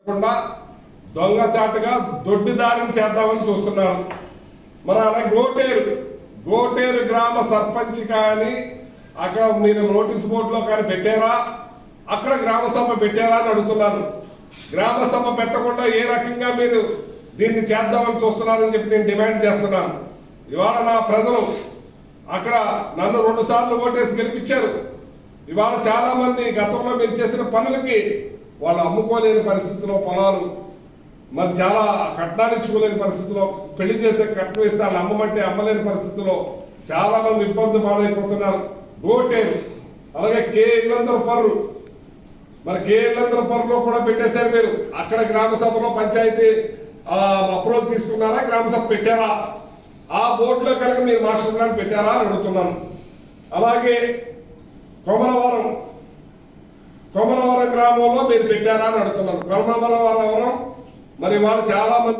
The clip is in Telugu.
దొంగచాటుగా దొడ్డిదారిని చేద్దామని చూస్తున్నారు. మరి అలాగే గోటేరు గ్రామ సర్పంచ్ కానీ అక్కడ మీరు నోటీస్ బోర్డులో కానీ పెట్టారా, అక్కడ గ్రామ సభ పెట్టారా అని అడుగుతున్నారు. గ్రామ సభ పెట్టకుండా ఏ రకంగా మీరు దీన్ని చేద్దామని చూస్తున్నారని చెప్పి నేను డిమాండ్ చేస్తున్నాను. ఇవాళ నా ప్రజలు అక్కడ నన్ను 2 సార్లు ఓటేసి గెలిపించారు. ఇవాళ చాలా మంది గతంలో మీరు చేసిన పనులకి వాళ్ళు అమ్ముకోలేని పరిస్థితిలో పొలాలు, మరి చాలా కట్నాలిచ్చుకోలేని పరిస్థితిలో, పెళ్లి చేసే కట్నం ఇస్తే వాళ్ళు అమ్మమంటే అమ్మలేని పరిస్థితిలో చాలా మంది ఇబ్బంది పాలైపోతున్నారు. గోటేరు అలాగే ఇల్లందరపర్రు, మరి ఇల్లందరపర్రులో కూడా పెట్టేశారు మీరు. అక్కడ గ్రామ సభలో పంచాయతీ అప్రూవల్ తీసుకున్నారా, గ్రామ సభ పెట్టారా, ఆ బోర్డులో కనుక మీరు మాస్టర్ ప్లాన్ పెట్టారా అని అడుగుతున్నాను. అలాగే కొమరవరం గ్రామంలో మీరు పెట్టారా అని అడుగుతున్నాను. కొమరవరం మరి వాళ్ళు చాలా మంది